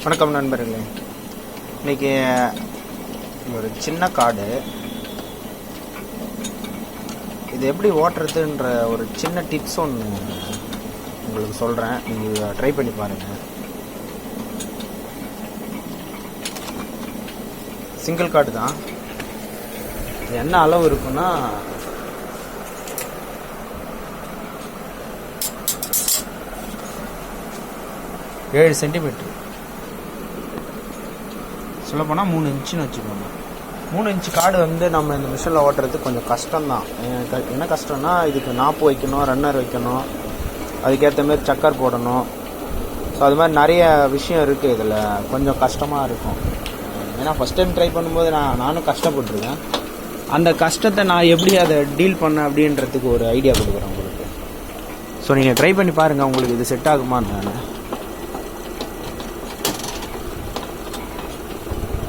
வணக்கம் நண்பர்களே. இன்றைக்கி ஒரு சின்ன கார்டு, இது எப்படி ஓட்டுறதுன்ற ஒரு சின்ன டிப்ஸ் ஒன்று உங்களுக்கு சொல்கிறேன். நீங்கள் ட்ரை பண்ணி பாருங்கள். சிங்கிள் கார்டு தான். இது என்ன அளவு இருக்குன்னா, ஏழு சென்டிமீட்ரு, சொல்லப்போனால் 3 இன்ச்சுன்னு வச்சுக்கோங்க. 3 இன்ச்சு கார்டு வந்து நம்ம இந்த மிஷினில் ஓட்டுறதுக்கு கொஞ்சம் கஷ்டம்தான். என்ன கஷ்டம்னா, இதுக்கு நாப்பு வைக்கணும், ரன்னர் வைக்கணும், அதுக்கேற்ற மாரி சக்கர் போடணும். ஸோ அது மாதிரி நிறைய விஷயம் இருக்குது. இதில் கொஞ்சம் கஷ்டமாக இருக்கும். ஏன்னா ஃபஸ்ட் டைம் ட்ரை பண்ணும்போது நானும் கஷ்டப்பட்டுருக்கேன். அந்த கஷ்டத்தை நான் எப்படி அதை டீல் பண்ணேன் அப்படின்றதுக்கு ஒரு ஐடியா கொடுக்குறேன் உங்களுக்கு. ஸோ நீங்கள் ட்ரை பண்ணி பாருங்கள், உங்களுக்கு இது செட் ஆகுமான்னு. நான்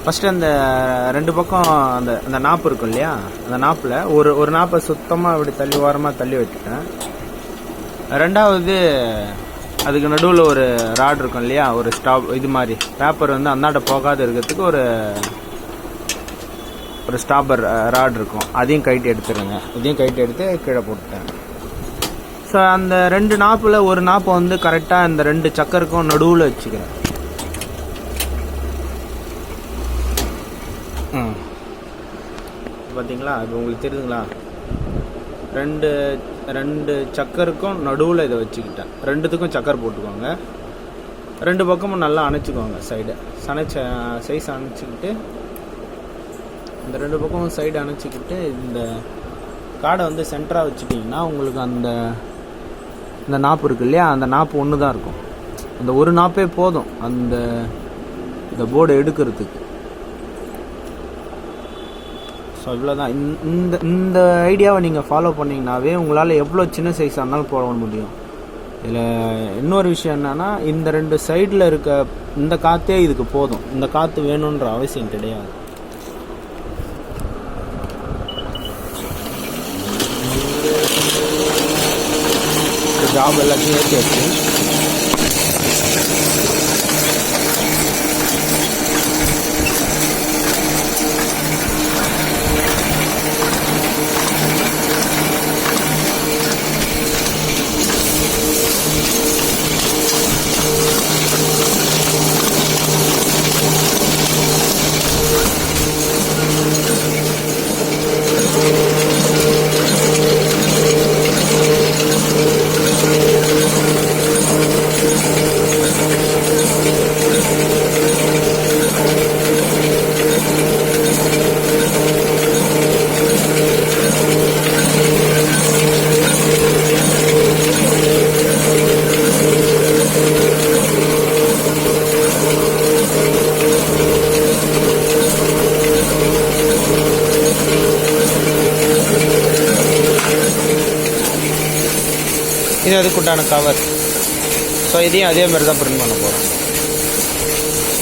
ஃபஸ்ட்டு அந்த 2 பக்கம் அந்த நாப்பு இருக்கும் இல்லையா, அந்த நாப்பில் ஒரு நாப்பை சுத்தமாக இப்படி தள்ளி ஓரமாக தள்ளி வச்சுட்டேன். ரெண்டாவது அதுக்கு நடுவில் ஒரு ராட் இருக்கும் இல்லையா, ஒரு ஸ்டாப், இது மாதிரி பேப்பர் வந்து அந்தாண்ட போகாத இருக்கிறதுக்கு ஒரு ஸ்டாப்பர் ராட் இருக்கும். அதையும் கைட்டு எடுத்துருங்க. இதையும் கைட்டு எடுத்து கீழே போட்டுட்டேன். ஸோ அந்த 2 நாப்பில் ஒரு நாப்பை வந்து கரெக்டாக இந்த 2 சக்கருக்கும் நடுவில் வச்சுக்கிறேன். பார்த்தீங்களா, அது உங்களுக்கு தெரியுதுங்களா? ரெண்டு சக்கருக்கும் நடுவில் இதை வச்சுக்கிட்டேன். 2த்துக்கும் சக்கர் போட்டுக்கோங்க. 2 பக்கமும் நல்லா அணைச்சிக்கோங்க. சைடு சைஸ் அணைச்சிக்கிட்டு, இந்த 2 பக்கமும் சைடு அணைச்சிக்கிட்டு, இந்த காடை வந்து சென்டராக வச்சுட்டிங்கன்னா உங்களுக்கு இந்த நாப்பு இருக்கு இல்லையா, அந்த நாப்பு ஒன்று தான் இருக்கும். அந்த ஒரு நாப்பே போதும் இந்த போர்டை எடுக்கிறதுக்கு. ஸோ இவ்வளோதான். இந்த ஐடியாவை நீங்கள் ஃபாலோ பண்ணிங்கனாவே உங்களால் எவ்வளோ சின்ன சைஸாக இருந்தாலும் போட முடியும். இதில் இன்னொரு விஷயம் என்னென்னா, இந்த 2 சைடில் இருக்க இந்த காற்றே இதுக்கு போதும். இந்த காற்று வேணுன்ற அவசியம் கிடையாது. ஜாப் எல்லாத்தையும் ஏற்றி வச்சு இது அதுக்குண்டான கவர். ஸோ இதையும் அதே மாதிரி தான் பிரிண்ட் பண்ண போகிறோம்.